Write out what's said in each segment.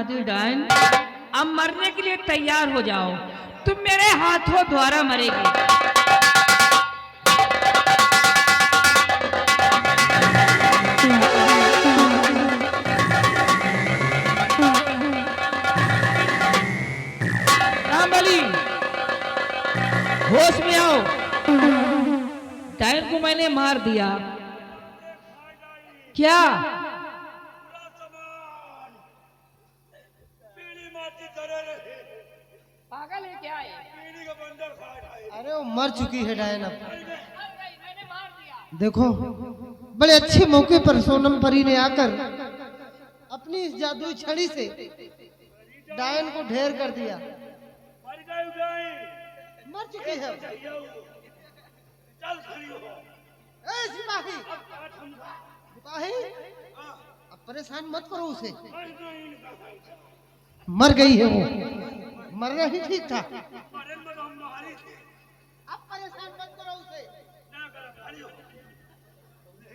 बहादुर डायन, अब मरने के लिए तैयार हो जाओ। तुम मेरे हाथों द्वारा मरेगी। रामबली, होश में आओ। डायन को मैंने मार दिया। क्या पागल है क्या है? अरे वो मर चुकी है डायन। अब देखो, बड़े अच्छे मौके पर सोनम परी ने आकर अपनी इस जादुई छड़ी से डायन को ढेर कर दिया। मर चुकी है। ए सिपाही, सिपाही, अब परेशान मत करो उसे। मर गई है वो, मरना ही ठीक था। अब परेशान मत करो उसे।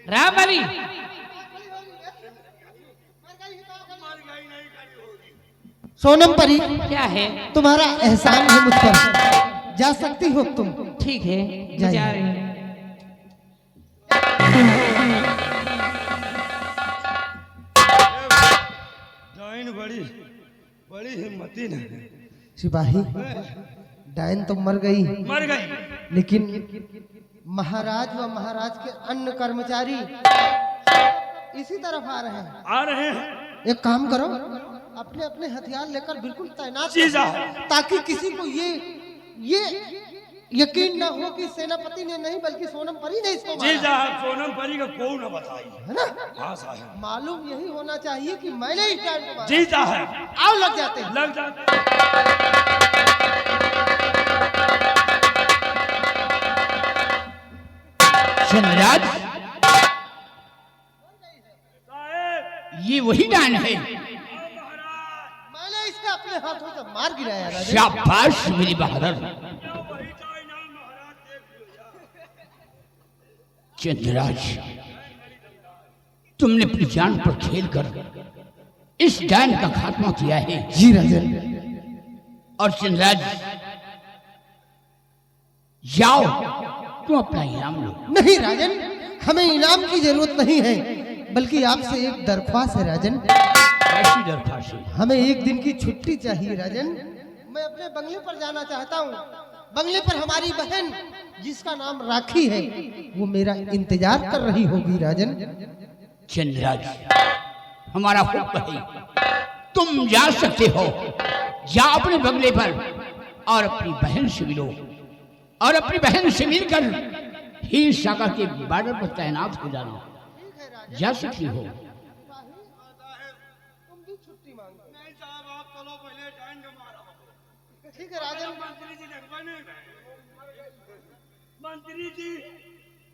रामबली, सोनम परी, क्या है? तुम्हारा एहसान है मुझ पर, जा सकती हो तुम। ठीक है, जाइए। जा रहे हैं। डायन बड़ी बड़ी हिम्मती न है। सिपाही, डायन तो मर गई, लेकिन महाराज व महाराज के अन्य कर्मचारी इसी तरफ आ रहे हैं। एक काम करो, अपने अपने हथियार लेकर बिल्कुल तैनात रहो, ताकि किसी को ये यकीन न हो कि सेनापति ने नहीं बल्कि सोनम परी ने इसको मारा। सोनम परी का कौन बताई है ना? हाँ साहब, मालूम यही होना चाहिए कि मैंने इस डायन को मारा। जी साहब, आओ लग जाते हैं। लग जाते। चंद्रराज, ये वही डायन है। मैंने इसे अपने हाथों से मार गिराया राजा। शाबाश मेरी बहादुर। चंद्रराज, तुमने अपनी जान पर खेलकर इस डायन का खात्मा किया है। जी राजन। और चंद्रराज, जाओ तुम अपना इनाम लो। नहीं राजन, हमें इनाम की जरूरत नहीं है, बल्कि आपसे एक दरख्वास्त है राजन। कैसी दरख्वास्त है? हमें एक दिन की छुट्टी चाहिए राजन। मैं अपने बंगले पर जाना चाहता हूँ। बंगले पर हमारी बहन, जिसका नाम राखी है, वो मेरा इंतजार कर रही होगी राजन। चंद्रराज, हमारा हुक्म है, तुम जा सकते हो। जाओ अपने बंगले पर और अपनी बहन से मिलो, और अपनी बहन से मिलकर ही सागर के बॉर्डर पर तैनात हो जाना। जा सकती हो। तुम भी छुट्टी मांगो। नहीं साहब, आप चलो, पहले डायन को मारो। ठीक है राजन। मंत्री जी,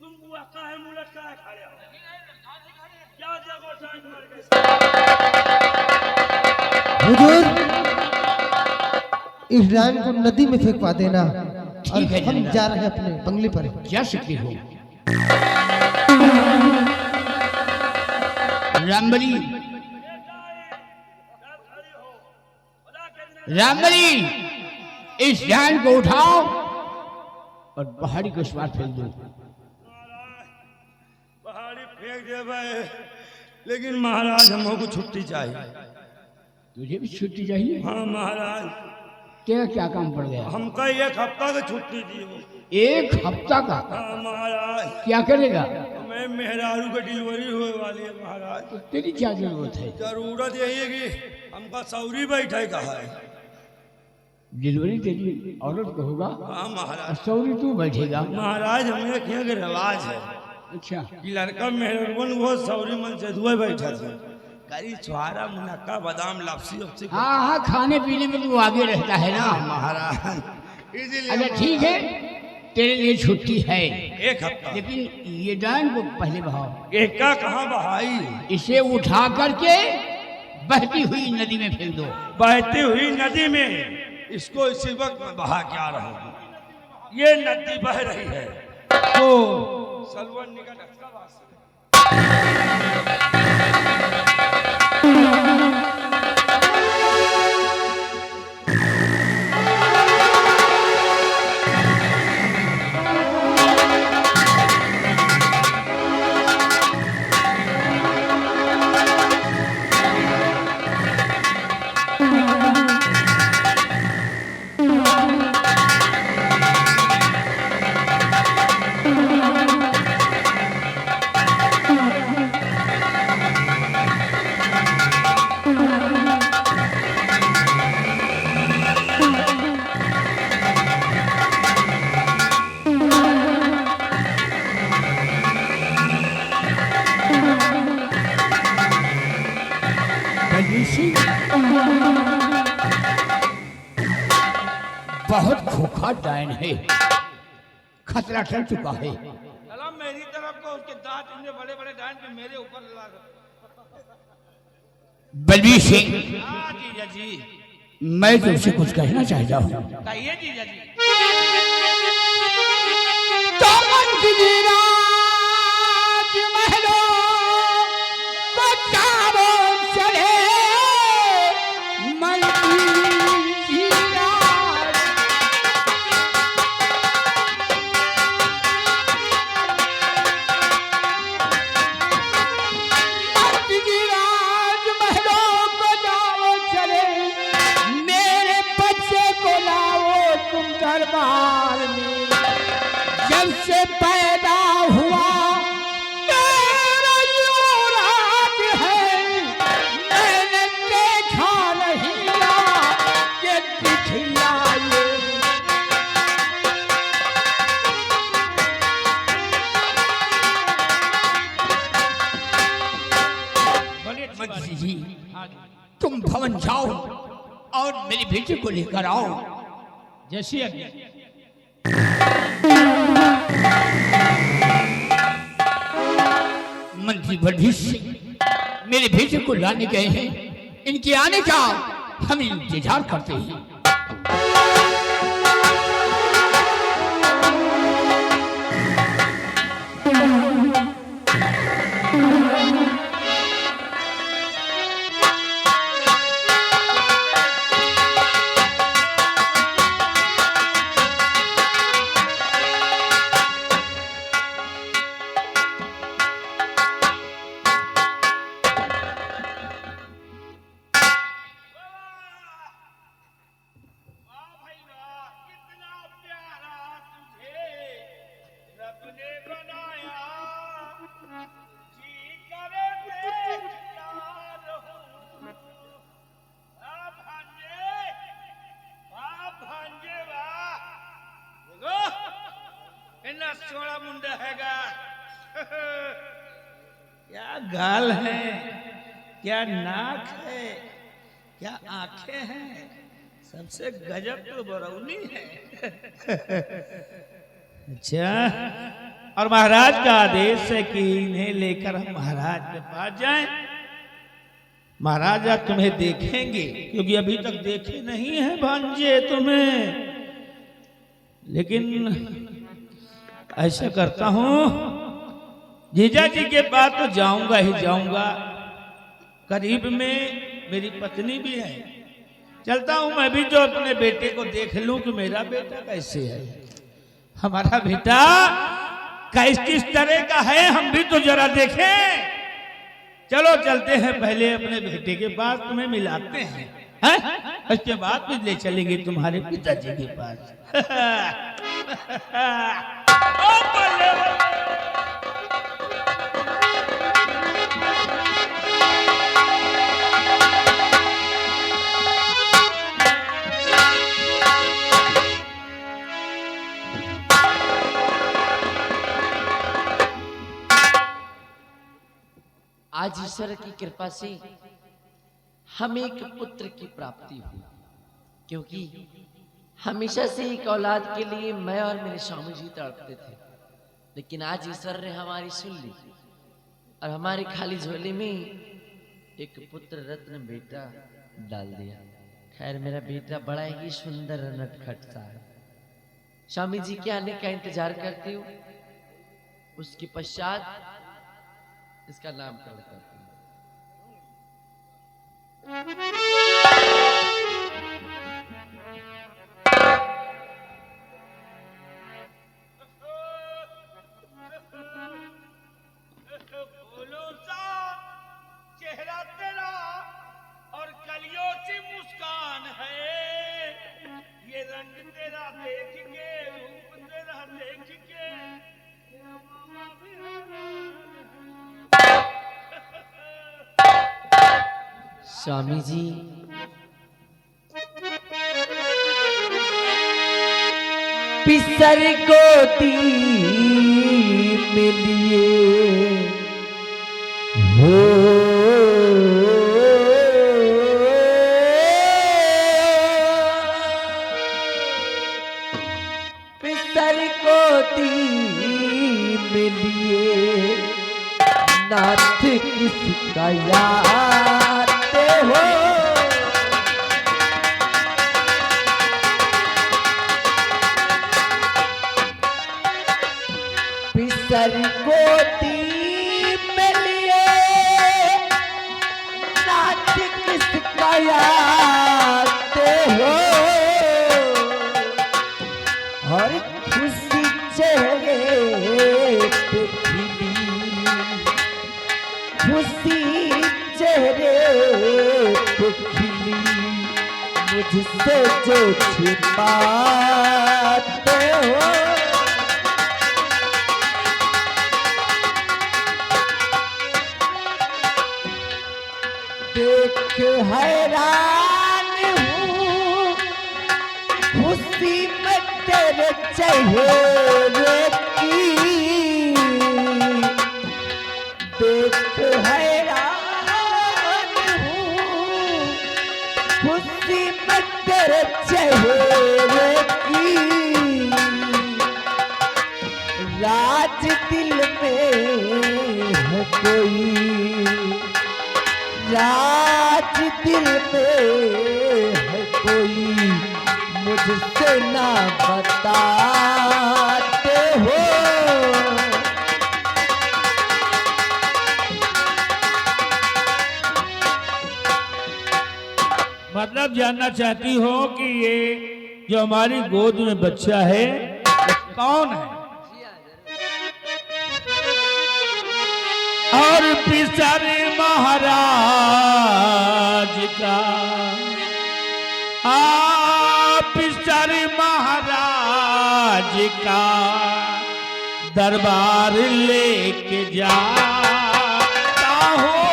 तुम बुआ का है मुलट का है खड़े हो। क्या जगह डायन मर गए। हुजूर, इस डायन को नदी में फेंकवा देना। और ठीक है, हम जनाब। जा रहे हैं अपने बंगले पर। जा सकती हो। रामबली, रामबली, इस डायन को उठाओ और पहाड़ी को इस बार फेंक दो। पहाड़ी फेंक दे भाई, लेकिन महाराज हमको छुट्टी चाहिए। तुझे भी छुट्टी चाहिए? हाँ महाराज, तेरा क्या काम पड़ गया? हमका एक हफ्ता की छुट्टी दियो। एक हफ्ता का? हाँ महाराज, क्या करेगा? मैं मेहरारू की डिलीवरी होने वाली है महाराज। तो तेरी क्या जरूरत है? जरूरत यही है कि हमका सौरी बैठे का है। डिलीवरी तेरी औरत को होगा? हाँ महाराज। सौरी तू बैठेगा? महाराज, हमें यहाँ के रिवाज है अच्छा, कि लड़का मेहरबन वो सौरी मन से दुआ बैठा था। करी छुहारा मुनक्का बादाम लापसी उपसी। हाँ हाँ, खाने पीने में तू आगे रहता है ना महाराज, अच्छा ठीक है, तेरे लिए छुट्टी है, एक हफ्ता। लेकिन ये डायन को पहले बहाओ। एक का कहाँ बहाई? इसे उठा करके बहती हुई नदी में फेंक दो। बहती हुई नदी में इसको इसी वक्त में बहा क्या रहूं। ये नदी बह रही है तो सलवन निकट अच्छा वास। बहुत खोखा डायन है, खतरा टल चुका है। चला मेरी तरफ को, उसके दांत इतने बड़े बड़े डायन पे मेरे ऊपर लगा। बलबीर सिंह, हाँ जीजा जी। मैं तुमसे कुछ कहना चाहता हूँ। कहिए जीजा जी। तो महलों को चारों चले दरबार में जब से पैदा हुआ मेरा युवराज है, मैंने देखा नहीं कि दिखलाए। मंत्री जी, तुम भवन जाओ और मेरी बेटी को लेकर आओ। जैसी आज्ञा। मंत्री बलबीर सिंह मेरे भेजे को लाने गए हैं, इनके आने का हम इंतजार करते हैं। सोड़ा मुंडा हैगा। क्या गाल है, क्या नाक है, क्या आंखें हैं, सबसे गजब तो बरौनी है। अच्छा, और महाराज का आदेश है कि इन्हें लेकर हम महाराज के पास जाएं। महाराजा तुम्हें देखेंगे, क्योंकि अभी तक देखे नहीं है भांजे तुम्हें। लेकिन ऐसा करता हूं, जीजा जी के पास तो जाऊंगा ही जाऊंगा। करीब में मेरी पत्नी भी है, चलता हूं मैं भी जो अपने बेटे को देख लूं कि मेरा बेटा कैसे है, हमारा बेटा किस तरह का है, हम भी तो जरा देखें। चलो चलते हैं, पहले अपने बेटे के पास तुम्हें मिलाते हैं, उसके बाद भी ले चलेंगे तुम्हारे पिताजी के पास। आज ईश्वर की कृपा से हमें एक पुत्र की प्राप्ति हुई, क्योंकि हमेशा से एक औलाद के लिए मैं और मेरे स्वामी जी तड़पते थे। लेकिन आज ईश्वर ने हमारी सुन ली और हमारे खाली झोले में एक पुत्र रत्न बेटा डाल दिया। खैर मेरा बेटा बड़ा ही सुंदर नटखट सा है। स्वामी जी के आने का इंतजार करती हूँ, उसके पश्चात इसका नामकरण करती हूँ। चेहरा तेरा और कलियों सी मुस्कान है, ये रंग तेरा देख के, रूप तेरा देख के स्वामी जी, पिसर गोदी मिलिए हो किसका याद हो। पिसर गोदी में लिए नाच किसका याद हो। और खुशी चेहरे पे खिली, खुशी चेहरे पे खिली, मुझसे जो छिपाते हो। देख हैरान हूँ खुशी में तेरे चेहरे की। देख हैरान हूँ खुशी में तेरे चेहरे की। राज दिल में है कोई, राज दिल में है कोई, मुझसे ना बताते हो। मतलब जानना चाहती हो कि ये जो हमारी गोद में बच्चा है वो कौन है? और पिसर महाराज का, पिसर महाराज का दरबार लेके जाता हूँ।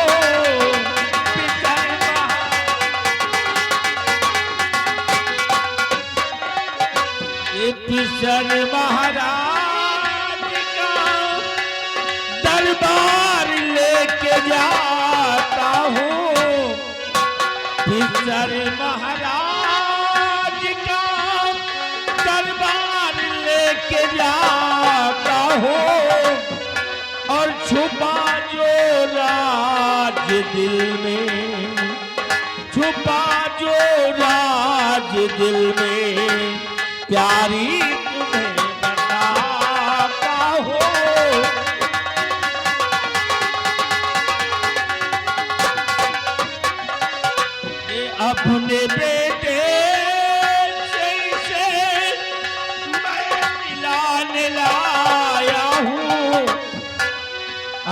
पिसर महाराज का दरबार लेके जाता हूँ। पिसर महाराज का दरबार लेके जाता हूँ। और छुपा जो राज दिल में, छुपा जो राज दिल में, प्यारी तुम्हें बताता हूँ। अपने बेटे से मैं मिलाने लाया हूँ।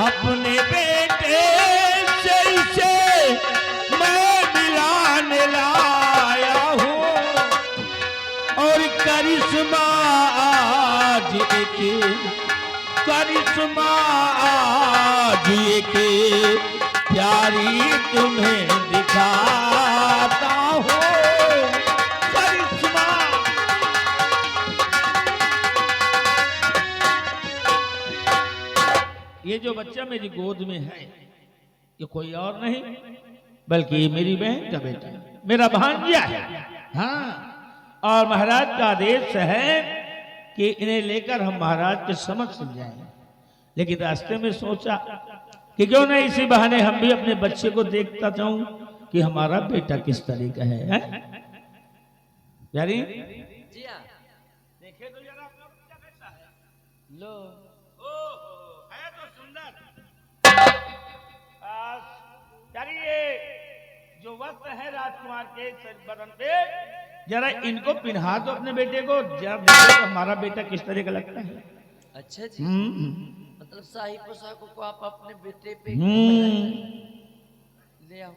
अपने बेटे से मैं मिलाने लाया हूँ। और करिश्मा आज एक, करिश्मा आज एक प्यारी तुम्हें दिखाता हूँ। करिश्मा ये जो बच्चा मेरी गोद में है ये कोई और नहीं बल्कि मेरी बहन का बेटा, मेरा भांजा है। हाँ, और महाराज का आदेश है कि इन्हें लेकर हम महाराज के समक्ष जाएं। लेकिन रास्ते में सोचा कि क्यों नहीं इसी बहाने हम भी अपने बच्चे को देखता जाऊं कि हमारा बेटा किस तरह का है? यारी जी हाँ, देखे तो जरा अपना बच्चा कैसा है। लो है तो सुंदर। यारी ये जो वस्त्र है राजकुमार के बदन पे जरा इनको पिन्हा दो अपने बेटे को, जरा देखो तो हमारा बेटा किस तरह का लगता है। अच्छा जी, मतलब शाही पोशाकों को आप अपने बेटे पे ले आओ।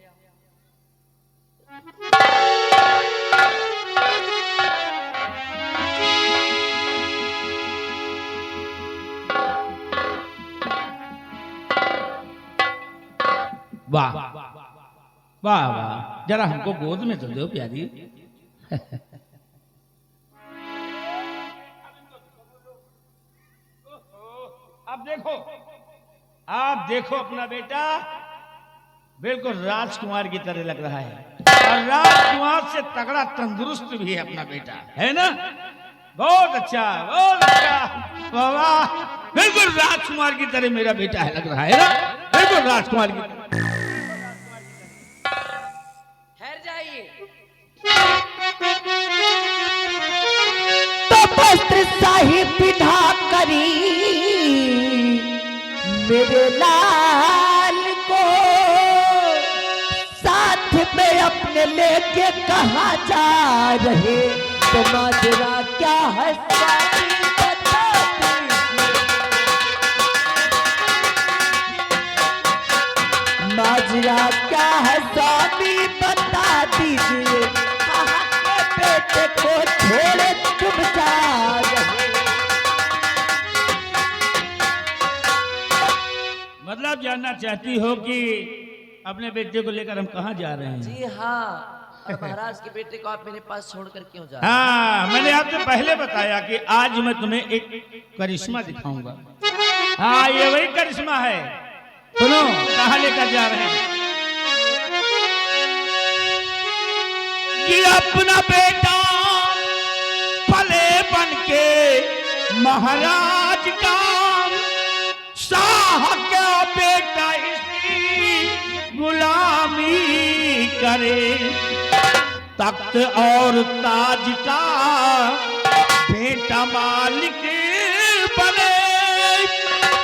वाह वाह वाह, जरा हमको गोद में तो दो प्यारी। आप देखो अपना बेटा बिल्कुल राजकुमार की तरह लग रहा है, और राजकुमार से तगड़ा तंदुरुस्त भी है अपना बेटा, है ना? बहुत अच्छा, बहुत अच्छा, वाह, बिल्कुल राजकुमार की तरह मेरा बेटा है, लग रहा है ना? बिल्कुल राजकुमार की तरह। ठहर जाइए। तो वस्त्र साहिब विधा करी मेरे लाल को साथ में अपने लेके कहा जा रहे, तो माजरा क्या है स्वामी बता दीजिए, माजरा क्या है स्वामी बता दीजिए, कहा के बेटे को छोड़े तुम जा रहे। मतलब जानना चाहती हो कि अपने बेटे को लेकर हम कहाँ जा रहे हैं? जी हाँ, और महाराज के बेटे को आप मेरे पास छोड़कर क्यों जा रहे हैं? हाँ, मैंने आपसे पहले बताया कि आज मैं तुम्हें एक करिश्मा दिखाऊंगा। हाँ, ये वही करिश्मा है। सुनो, कहाँ लेकर जा रहे हैं? कि अपना बेटा पले बन के महाराज का, शाह का बेटा इसकी गुलामी करे, तख्त और ताज का बेटा मालिक बने,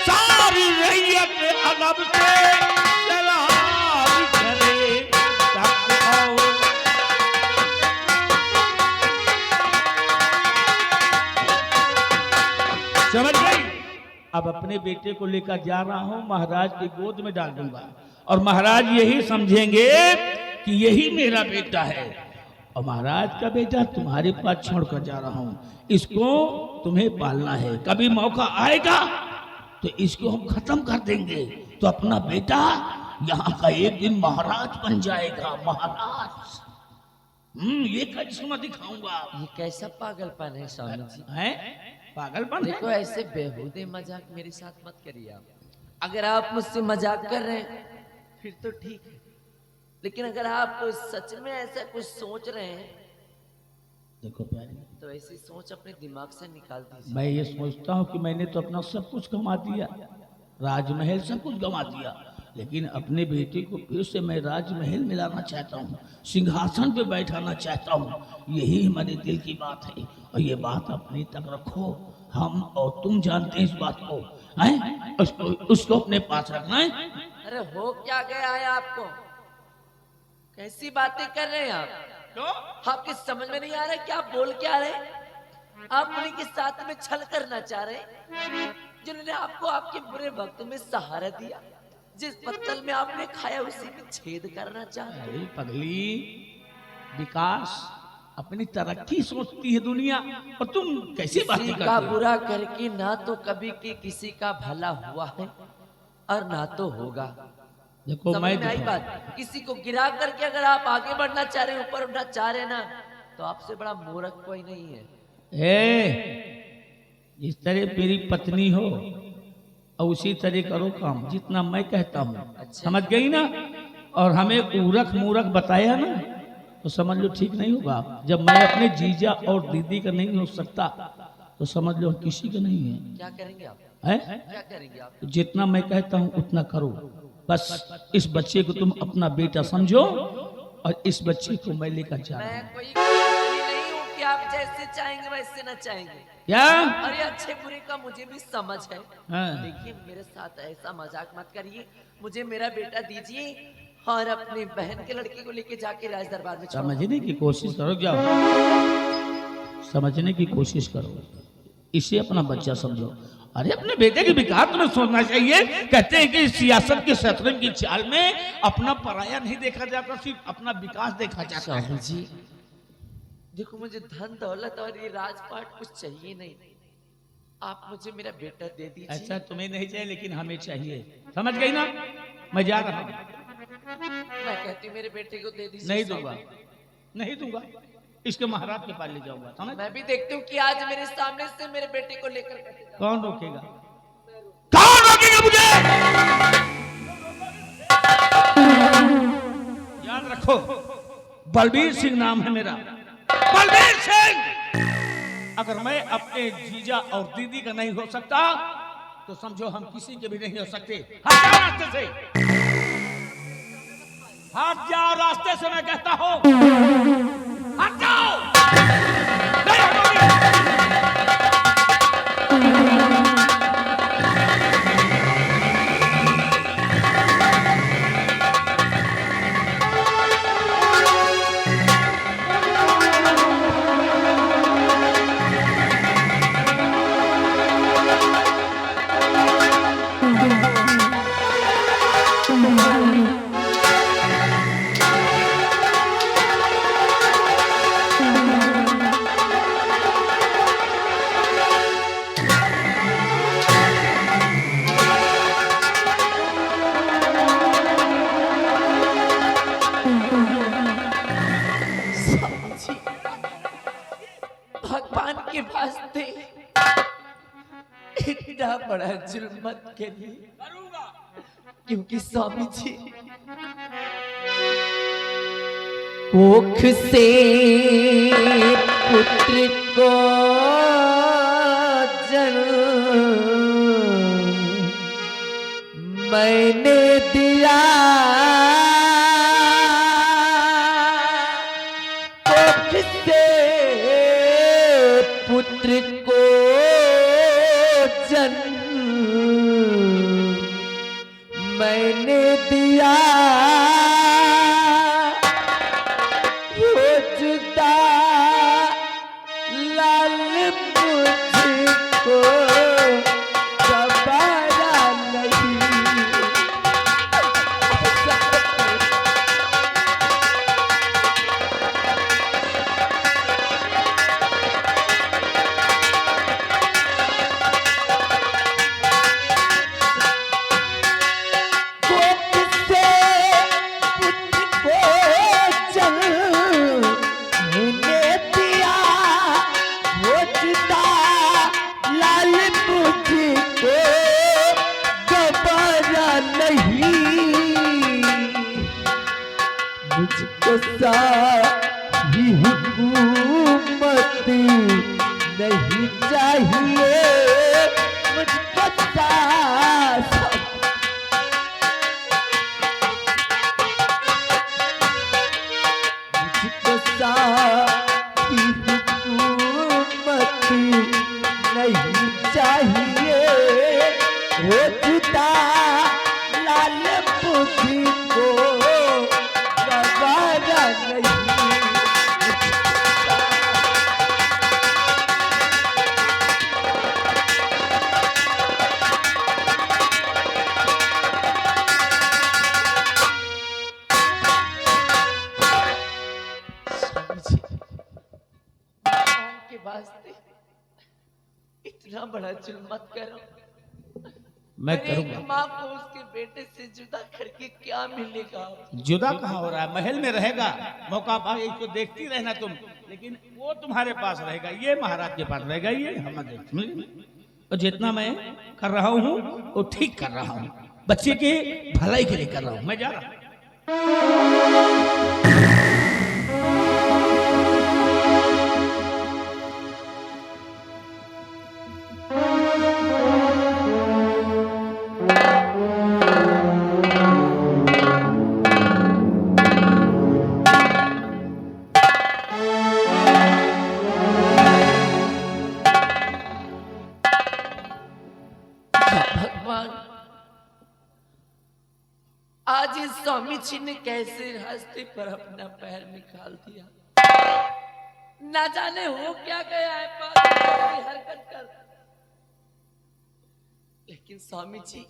सारी रैयत अदब से सलाम करे, तख्त और समझ गई? अब अपने बेटे को लेकर जा रहा हूं, महाराज की गोद में डाल दूंगा और महाराज यही समझेंगे कि यही मेरा बेटा है, और महाराज का बेटा तुम्हारे पास छोड़कर जा रहा हूं, इसको तुम्हें पालना है। कभी मौका आएगा तो इसको हम खत्म कर देंगे, तो अपना बेटा यहाँ का एक दिन महाराज बन जाएगा। महाराज ये करिश्मा दिखाऊंगा। ये कैसा पागलपन है स्वामी जी? है पागलपन? देखो, ऐसे बेहूदे मजाक मेरे साथ मत करिए आप। अगर आप मुझसे मजाक कर रहे हैं फिर तो ठीक है, लेकिन अगर आप सच में ऐसा कुछ सोच रहे हैं देखो प्यारी, तो ऐसी सोच अपने दिमाग से निकाल दीजिए। मैं ये सोचता हूँ कि मैंने तो अपना सब कुछ गंवा दिया, राजमहल सब कुछ गंवा दिया, लेकिन अपने बेटे को फिर से मैं राजमहल में लाना चाहता हूँ, सिंहासन पे बैठाना चाहता हूँ। यही हमारे दिल की बात है, और ये बात अपने तक रखो। हम और तुम जानते हैं इस बात को, हैं? उसको अपने पास रखना है। अरे हो क्या गया है आपको? कैसी बातें कर रहे हैं आप? आपकी समझ में नहीं आ रहा क्या आप बोल क्या रहे? आप उन्हीं के साथ में छल करना चाह रहे, जिन्होंने आपको आपके बुरे वक्त में सहारा दिया, जिस पत्तल में आपने खाया उसी में छेद करना चाह रहे। अरे पगली, विकास अपनी तरक्की सोचती है दुनिया, और तुम कैसी बातें किसी करती का हो? बुरा करके ना तो कभी किसी का भला हुआ है और ना तो होगा। देखो समझ मैं में आई बात? किसी को गिरा करके अगर आप आगे बढ़ना चाह रहे हैं, ऊपर उठना चाह रहे हैं ना, तो आपसे बड़ा मूर्ख कोई नहीं है। इस तरह मेरी पत्नी हो और उसी तरह करो काम जितना मैं कहता हूँ। अच्छा। समझ गई ना? और हमें मूर्ख मूर्ख बताया ना, तो समझ लो ठीक नहीं होगा। जब मैं अपने जीजा और दीदी का नहीं हो सकता, तो समझ लो किसी का नहीं है। क्या करेंगे आप? है? क्या करेंगे आप? तो जितना मैं कहता हूँ उतना करो। बस इस बच्चे को तुम अपना बेटा समझो, और इस बच्चे को मैं लेकर जा रहा हूँ। मैं कोई कठपुतली नहीं हूँ कि आप जैसे चाहेंगे वैसे ना चाहेंगे। क्या? अरे अच्छे बुरे का मुझे भी समझ है। हाँ। देखिए, मेरे साथ ऐसा मजाक मत करिए। मुझे मेरा बेटा दीजिए और अपनी बहन के लड़के को लेके जाके राज दरबार में छोड़ो। समझने की कोशिश करो, जाओ समझने की कोशिश करो, इसे अपना बच्चा समझो। अरे अपने बेटे के विकास तुम्हें सोचना चाहिए। कहते हैं कि सियासत के शतरंज की चाल में अपना पराया नहीं देखा जाता, सिर्फ अपना विकास देखा जाता है। जी देखो, मुझे धन दौलत और ये राजपाट कुछ चाहिए नहीं। आप मुझे मेरा बेटा दे दीजिए। अच्छा, तुम्हें नहीं चाहिए लेकिन हमें चाहिए, समझ गई ना? मैं जा रहा हूँ। मैं कहती हूँ मेरे बेटे को दे दीजिए। नहीं दूंगा, नहीं दूंगा, इसके महाराज के पास ले जाऊंगा। समझ? मैं भी देखती हूँ कि आज मेरे सामने से मेरे बेटे को लेकर कौन रोकेगा? कौन रोकेगा मुझे? याद रखो, बलबीर सिंह नाम है मेरा, बलबीर सिंह। अगर मैं अपने जीजा और दीदी का नहीं हो सकता, तो समझो हम किसी के भी नहीं हो सकते। हट जाओ रास्ते से। हट जाओ रास्ते से, मैं कहता हूं हट जाओ। नहीं हटोगे। भगवान के वास्ते इतना बड़ा जुल्म मत करिए, क्योंकि स्वामी जी कोख से पुत्र को जन्म मैंने दिया, कोख से पुत्र को जन्म मैंने दिया, वो जुदा लाल मुझको गवारा नहीं। मुझको साही हुकूमत नहीं चाहिए, मुझको मुझको साही हुकूमत नहीं चाहिए, वो जुदा लाल बुद्धि को गवारा नहीं। के वास्ते इतना बड़ा जुल्म मत करो। मैं एक करूंगा। माँ को उसके बेटे से जुदा करके क्या मिलेगा? जुदा कहाँ हो रहा है, महल में रहेगा, मौका पाए इसको देखती रहना तुम, लेकिन वो तुम्हारे पास रहेगा, ये महाराज के पास रहेगा, ये हम और जितना मैं कर रहा हूँ वो ठीक कर रहा हूँ, बच्चे के भलाई के लिए कर रहा हूँ, मैं जा रहा हूँ। भगवान, आज इस स्वामी जी ने कैसे रास्ते पर अपना पैर निकाल दिया, ना जाने हो क्या गया है पागल हरकत कर। लेकिन स्वामी जी,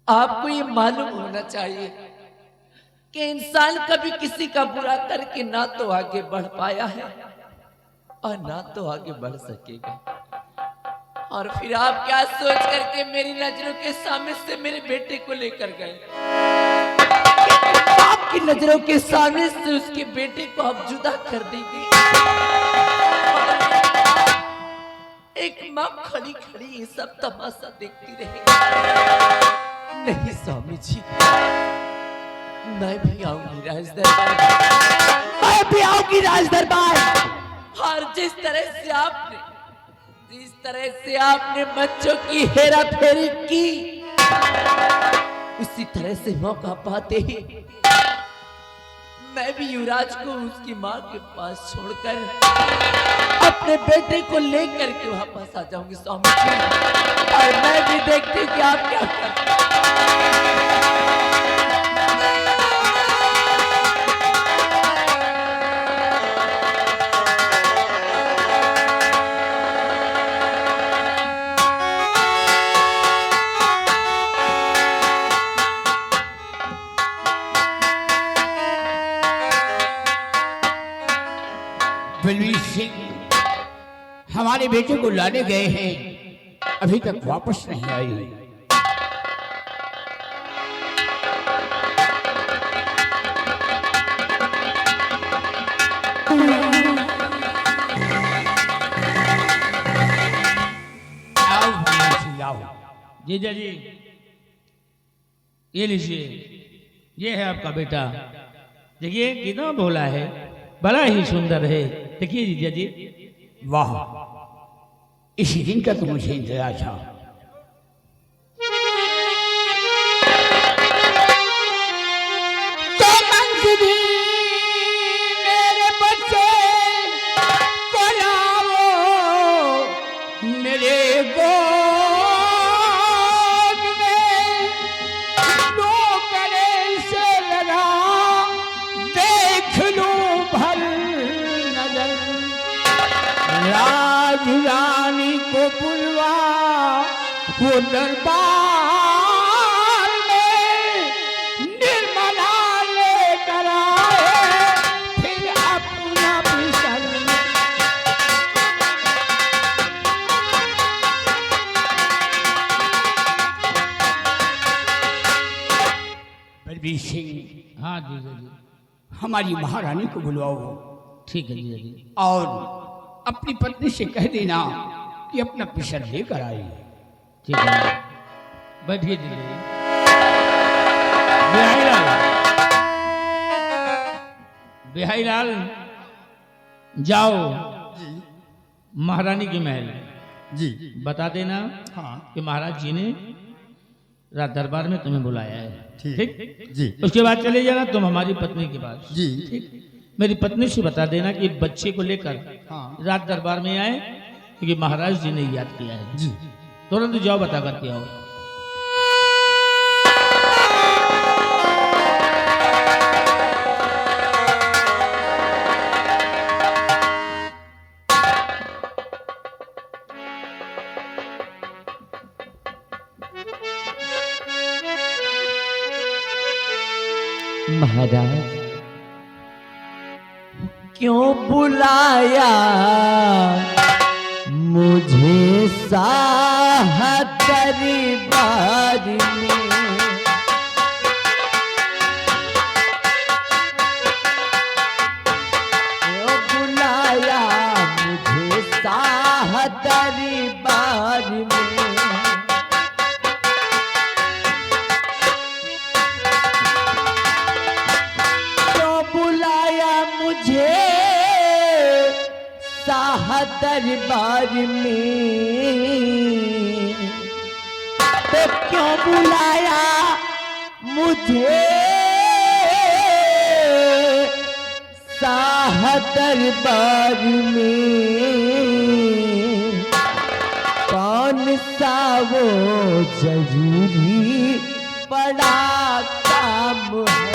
आपको ये मालूम होना चाहिए कि इंसान कभी किसी का बुरा करके ना तो आगे बढ़ पाया है और ना तो आगे बढ़ सकेगा। और फिर आप क्या सोच करके मेरी नजरों के सामने से मेरे बेटे को लेकर गए? आपकी नजरों के सामने से उसके बेटे को आप जुदा कर देंगे। एक माँ खड़ी खड़ी ये सब तमाशा देखती रहेगी। नहीं स्वामी जी, मैं भी आऊंगी राज दरबार, मैं भी आऊंगी राज दरबार। और जिस तरह से आपने बच्चों की हेरा फेरी की, उसी तरह से मौका पाते ही मैं भी युवराज को उसकी माँ के पास छोड़कर अपने बेटे को लेकर के वापस आ जाऊंगी स्वामी जी, और मैं भी देखती हूँ कि आप क्या करते हैं। बलवीर सिंह हमारे बेटे को लाने गए हैं, अभी तक वापस नहीं आई। आओ बलवीर सिंह, आओ। जीजा जी ये लीजिए, ये है आपका बेटा। देखिए कितना भोला है, बड़ा ही सुंदर है। देखिए जीजा जी, वाह, इसी दिन का तो मुझे इंतजार था। तो मंजरी मेरे बच्चे को लाओ मेरे गोद में, नौकरे से लगा देख लूं भर नजर, राज रानी को बुलवा वो दरबार में, निर्मला लेकर आए फिर अपना विषय। बलवीर सिंह, हाँ जीजा जी, हमारी महारानी को बुलवाओ ठीक है जीजा जी। और अपनी पत्नी से कह देना कि अपना पिसर लेकर आई। ठीक है, बैठिए जीजा जी। बिहारी लाल, बिहारी लाल जाओ महारानी के महल जी बता देना हाँ कि महाराज जी ने रात दरबार में तुम्हें बुलाया है। ठीक जी उसके बाद चले जाना तुम हमारी पत्नी के पास। जी मेरी पत्नी से बता देना कि बच्चे को लेकर हाँ रात दरबार में आए, क्योंकि महाराज जी ने याद किया है। जी तुरंत जाओ बता करके आओ। महाराज क्यों बुलाया मुझे साह दरबार में, क्यों बुलाया मुझे साह दरबार में, मुझे शाह दरबार में, तो क्यों बुलाया मुझे शाह दरबार में, कौन सा वो जरूरी बड़ा काम है,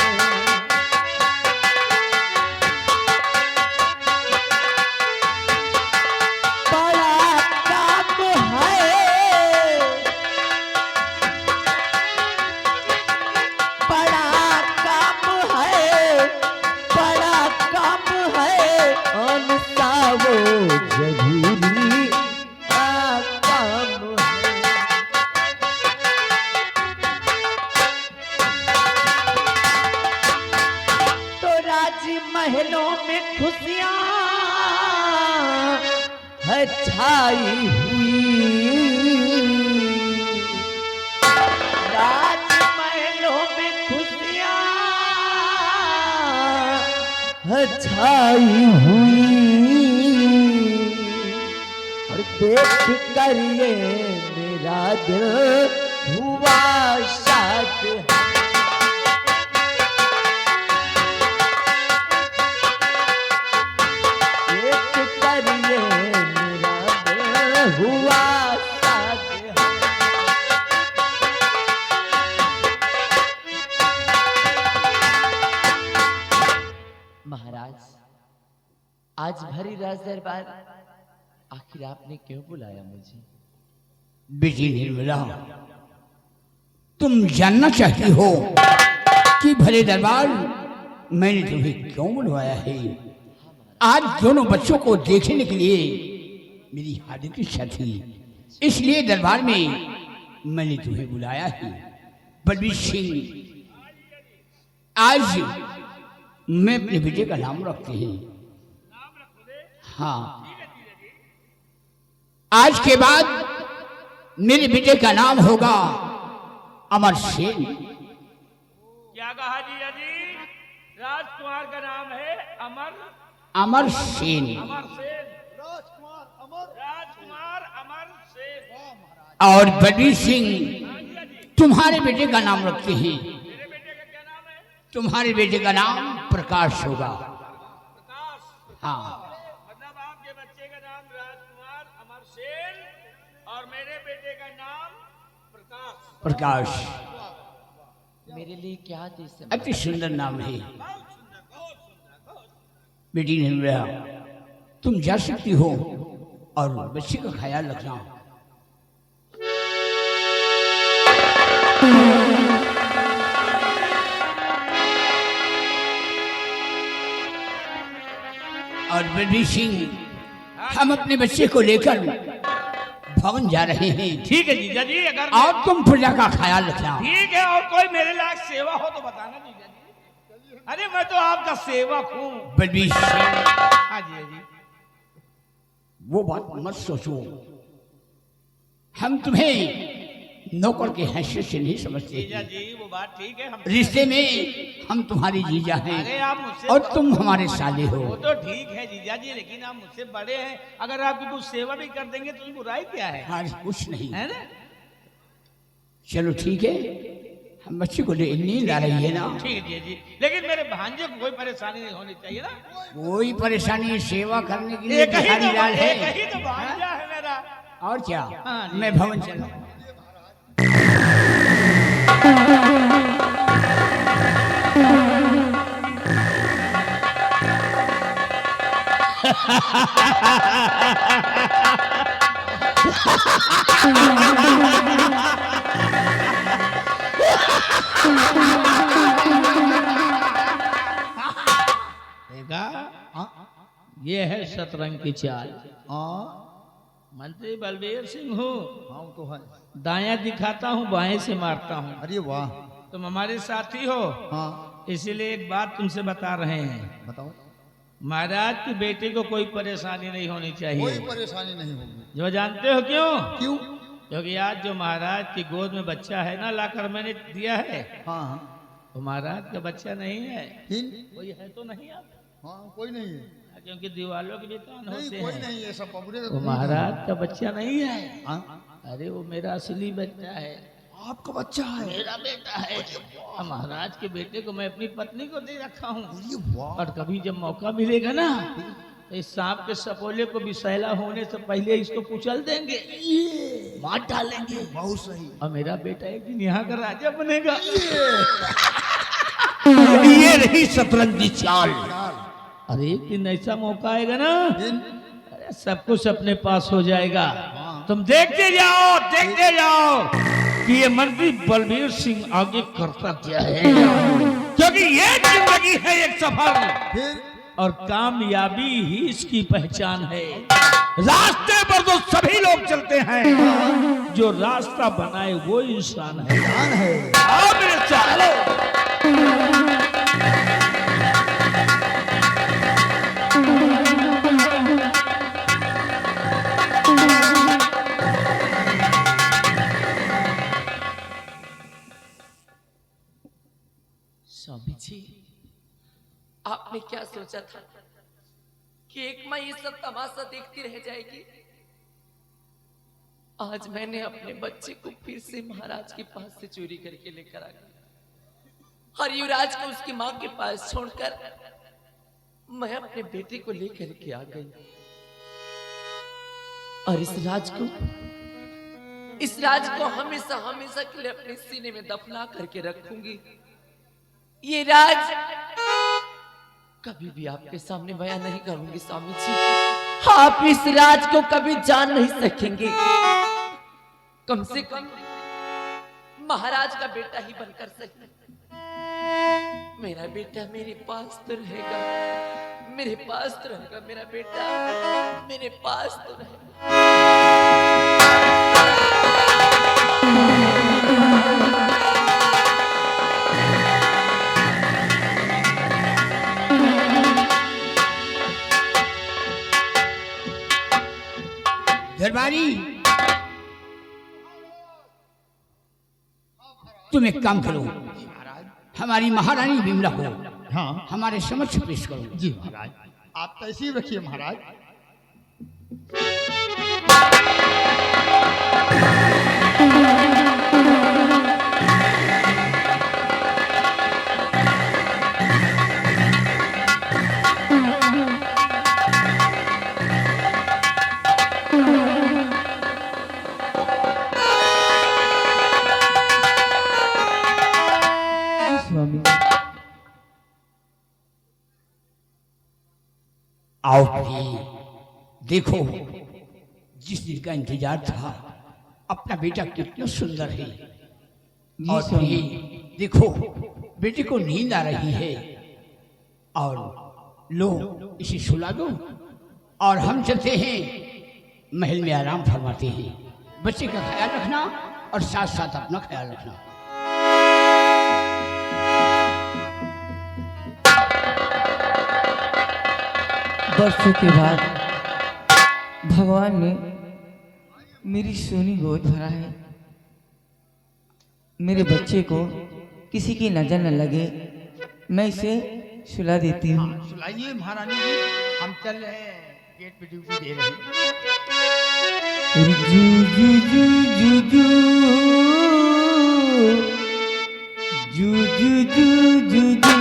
महलों में खुशियां है छाई हुई, राजमहलों में खुशियां है छाई हुई, और देख कर ये मेरा दिल हुआ शाद। आज भरी राज दरबार आखिर आपने क्यों बुलाया मुझे? बेटी निर्मला, तुम जानना चाहती हो कि भले दरबार मैंने तुम्हें क्यों बुलवाया है? आज दोनों बच्चों को देखने के लिए मेरी हार्दिक इच्छा थी, इसलिए दरबार में मैंने तुम्हें बुलाया है। बलबीर सिंह, आज मैं अपने बेटे का नाम रखते हैं। हाँ, आज के बाद मेरे बेटे का नाम होगा अमर सेन। क्या कहा जीजा जी? राजकुमार का नाम है अमर अमर सेन। अमर सेन, राजकुमार अमर सेन। और बलबीर सिंह, तुम्हारे बेटे का नाम रखते हैं। मेरे बेटे का क्या नाम है? तुम्हारे बेटे का नाम प्रकाश होगा। प्रकाश। हाँ, मतलब आपके बच्चे का नाम राजकुमार अमर सेन और मेरे बेटे का नाम प्रकाश। प्रकाश मेरे लिए क्या आदेश है? अति सुंदर नाम है। बेटी निर्मला, तुम जा सकती हो और बच्चे का ख्याल रखना। और बलबीर सिंह, हम अपने बच्चे को लेकर भवन जा रहे हैं। ठीक है जीजा जी, अगर और तुम प्रजा का ख्याल रखना। ठीक है, और कोई मेरे लायक सेवा हो तो बताना जीजा जी। अरे मैं तो आपका सेवक हूँ। बलबीर सिंह, हाँ जी जी। वो बात मत सोचो, हम तुम्हें नौकर के हैसियत से नहीं समझते। जीजा जी वो बात ठीक है, हम रिश्ते में हम तुम्हारी जीजा हैं अरे आप मुझसे और तुम हमारे साले हो। वो तो ठीक है जीजा जी, लेकिन आप मुझसे बड़े हैं, अगर आपकी कुछ सेवा भी कर देंगे तो बुराई क्या है? आज कुछ नहीं है ना? चलो ठीक है, हम बच्चे को नींद आ रही है ना। ठीक है जीजा जी, लेकिन मेरे भांजे को कोई परेशानी नहीं होनी चाहिए ना। कोई परेशानी, सेवा करने के लिए एक ही बिहारी लाल तो है। भांजा है मेरा। और क्या, हाँ जी। मैं भवन चला। देखा, ये है शतरंज की चाल। मंत्री बलबीर सिंह हूँ। हाँ तो है। दायां दिखाता हूँ, बाएं से मारता हूँ। अरे वाह। तुम हमारे साथी हो, हाँ इसीलिए एक बात तुमसे बता रहे हैं। बताओ। महाराज की बेटी को कोई परेशानी नहीं होनी चाहिए। कोई परेशानी नहीं होगी। जो जानते हो क्यों? क्यों? क्योंकि आज जो महाराज की गोद में बच्चा है ना, लाकर मैंने दिया है, हाँ हाँ। वो महाराज का बच्चा नहीं है। फिर? कोई है तो नहीं आप? हाँ कोई नहीं है। क्योंकि दीवालों के भी कान नहीं होते कोई हैं। नहीं है, सब पकड़े। वो महाराज का बच्चा नहीं है। हाँ? अरे वो मेरा असली बच्चा है, आपका बच्चा है? मेरा बेटा है। और महाराज के बेटे को मैं अपनी पत्नी को दे रखा हूँ। अरे वाह। और कभी जब मौका मिलेगा ना, तो इस सांप के सपोले को विषैला होने से पहले इसको कुचल देंगे, मार डालेंगे। बहुत सही। और मेरा बेटा एक दिन यहाँ का राजा बनेगा। ये रही शतरंज की चाल। अरे एक दिन ऐसा मौका आएगा ना, अरे सब कुछ अपने पास हो जाएगा। तुम देखते जाओ कि ये मंत्री बलबीर सिंह आगे करता क्या है। क्योंकि ये जिंदगी है एक सफर, फिर? और कामयाबी ही इसकी पहचान है। रास्ते पर तो सभी लोग चलते हैं, जो रास्ता बनाए वो इंसान है। जान है। आओ मेरे चलो। स्वामी जी, आपने क्या सोचा था कि एक माँ ये सब तमाशा देखती रह जाएगी? आज मैंने अपने बच्चे को फिर से महाराज के पास से चोरी करके लेकर आ गई और युवराज को उसकी माँ के पास छोड़कर मैं अपने बेटे को लेकर के आ गई। और इस राज को हमेशा हमेशा के लिए अपने सीने में दफना करके रखूंगी। ये राज कभी भी आपके सामने बयान नहीं करूंगी स्वामी जी। आप इस राज को कभी जान नहीं सकेंगे। कम से कम महाराज का बेटा ही बनकर सही, मेरा बेटा मेरे पास तो रहेगा, मेरे पास तो रहेगा, मेरा बेटा मेरे पास तो रहेगा। दरबारी, तुम एक काम करो, हमारी महारानी विमला को हाँ हमारे समक्ष पेश करो। जी महाराज, आप तहसीब रखिए महाराज। स्वामी आओ भी देखो, जिस दिन का इंतजार था, अपना बेटा कितना सुंदर है। और भी देखो, बेटे को नींद आ रही है, और लो इसे सुला दो और हम चलते हैं महल में आराम फरमाते हैं। बच्चे का ख्याल रखना और साथ साथ अपना ख्याल रखना। वर्षों के बाद भगवान ने मेरी सोनी गोद भरा है। मेरे बच्चे को किसी की नजर न लगे, मैं इसे सुला देती हूँ। सुलाइए महारानी जी, हम चल रहे हैं, गेट पे ड्यूटी दे रहे हैं। जू जू जू जू जू जू जू जू जू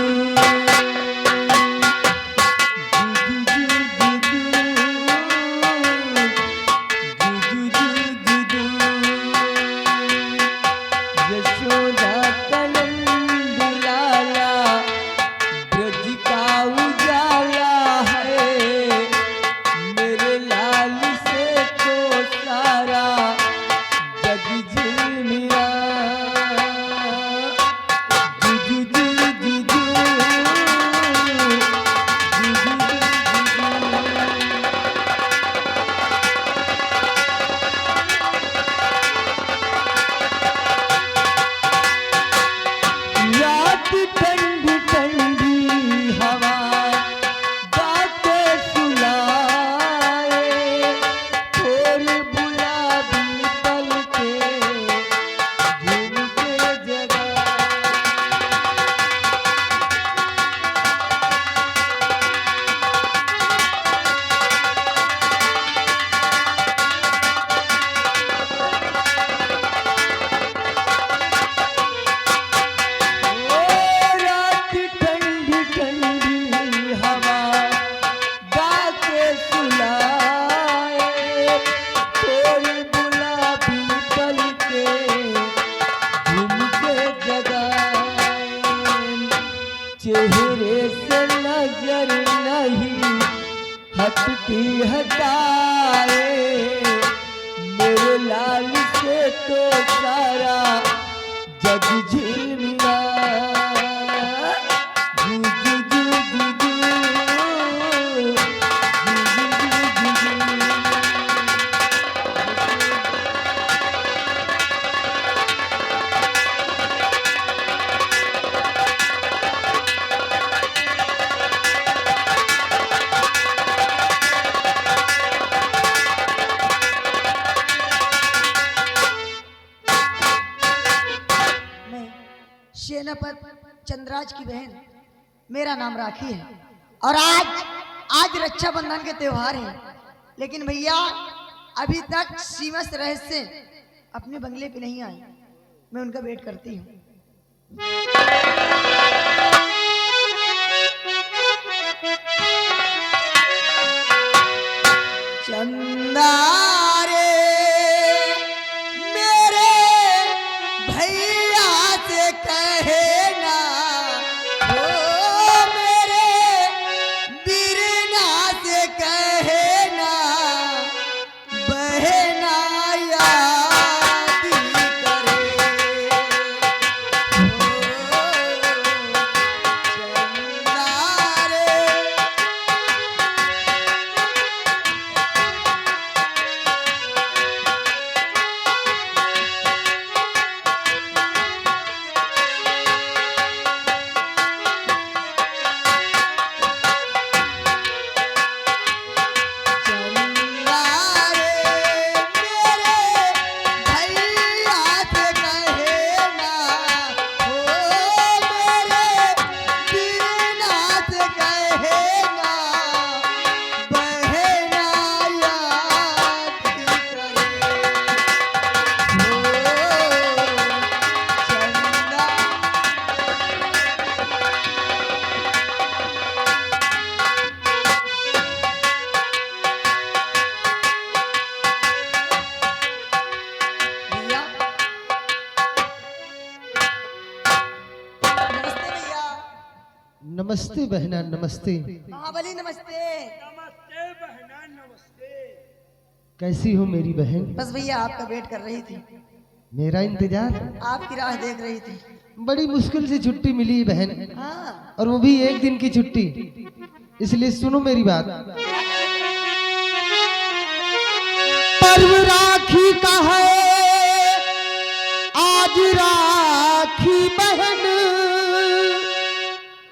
चेहरे से नजर नहीं हटती हटाए, मेरे लाल से तो सारा जग झिलमिला। जू जू जू जू जू, जू जू जू जू जू। सेनापति चंद्राज की बहन, मेरा नाम राखी है और आज रक्षाबंधन के त्योहार है, लेकिन भैया अभी तक सीमस रहस्य अपने बंगले पे नहीं आए। मैं उनका वेट करती हूँ। चंदा रे मेरे भैया से कहना, ओ मेरे नमस्ते बहना नमस्ते। महाबली नमस्ते। नमस्ते बहना नमस्ते। कैसी हो मेरी बहन? बस भैया आपका वेट कर रही थी, मेरा इंतजार? आपकी राह देख रही थी। बड़ी मुश्किल से छुट्टी मिली बहन, हाँ और वो भी एक दिन की छुट्टी, इसलिए सुनो मेरी बात। पर्व राखी का है आज राखी बहन,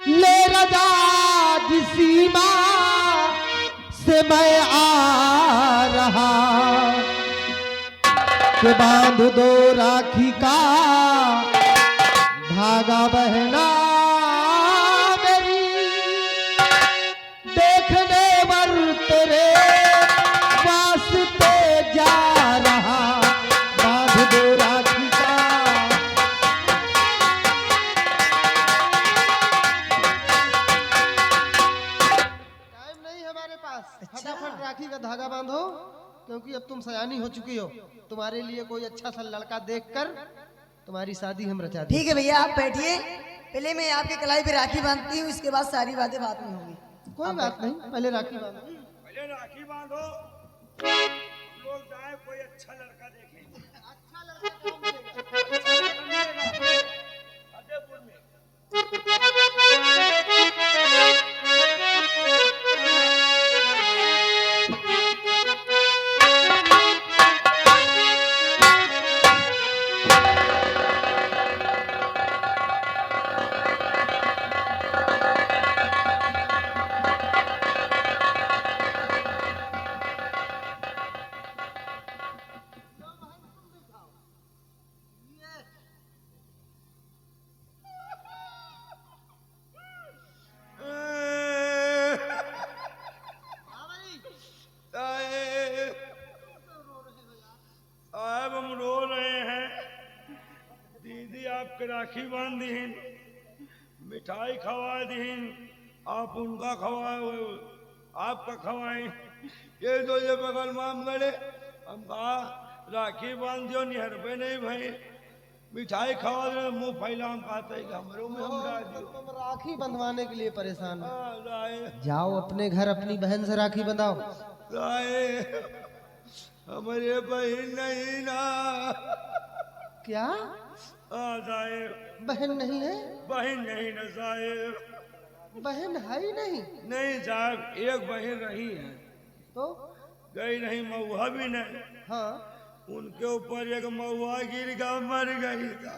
ले रजाज सीमा से मैं आ रहा, के बांध दो राखी का धागा बहना मेरी, देखने वर तेरे वास्ते जा रहा, बांध दो राखी का। टाइम नहीं हमारे पास, फटाफट राखी का धागा बांधो, क्योंकि अब तुम सयानी हो चुकी हो। तुम्हारे लिए कोई अच्छा सा लड़का देखकर तुम्हारी शादी हम रचा दें। ठीक है भैया, आप बैठिए, पहले मैं आपके कलाई पे राखी बांधती हूँ, इसके बाद सारी बातें बाद में होंगी। कोई बात नहीं, पहले राखी बांधो। पहले राखी बांधो, लोग जाए कोई अच्छा लड़का देखें। अच्छा लड़का फतेहपुर में। साहब हम रो रहे हैं, दीदी आपके राखी बांध दीन, मिठाई खवा दीन, आप उनका खवाए, आपका खवाएं, ये तो ये बगल माम गड़े, हम कहा राखी बांध दियो, निहर पे नहीं भाई, मिठाई खवा दे, मुंह फैला, हम कहते हैं हमरों में हम डाल दियो। तुम राखी बंधवाने के लिए परेशान हो, राय जाओ अपने घर अपनी बहन से राखी बंधाओ। राय हमारे बहन नहीं ना। क्या साहेब बहन नहीं है? बहन नहीं ना साहेब, बहन है ही नहीं? नहीं साहब, एक बहन रही है तो गई नहीं, महुआ भी नहीं, हाँ, उनके ऊपर एक महुआ गिर गया, मर गई था।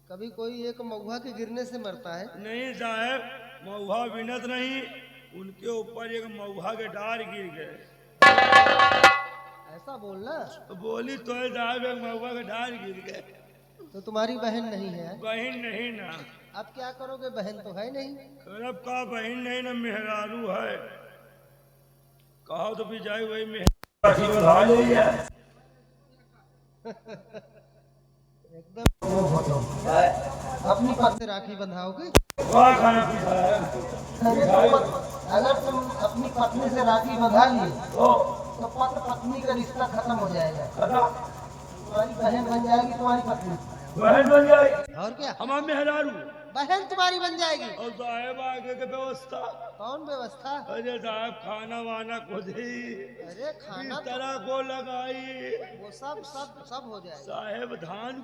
कभी कोई एक महुआ के गिरने से मरता है? नहीं साहब, महुआ बिनत नहीं, उनके ऊपर एक महुआ के डार गिर गए। ऐसा बोलना। तो बोली तो है साहब, एक महुआ के डार गिर गए। तो तुम्हारी बहन नहीं है? बहन नहीं ना। अब क्या करोगे, बहन तो है नहीं। रब का बहन नहीं ना, मेहरारू है, कहा तो भी जाए वही में एकदम अपनी पत्नी से राखी बंधाओगे? अगर तुम अपनी पत्नी से राखी बंधा लिए तो पति पत्नी का रिश्ता खत्म हो जाएगा, तुम्हारी बहन बन जाएगी, तुम्हारी पत्नी बहन बन जाएगी। और क्या, हमारे मेहरारू बहन तुम्हारी बन जाएगी। और साहेब आगे के व्यवस्था? कौन व्यवस्था? अरे साहब खाना वाना खुद ही, अरे खाना तरह को लगाई, वो सब सब सब हो जाएगा। साहेब धान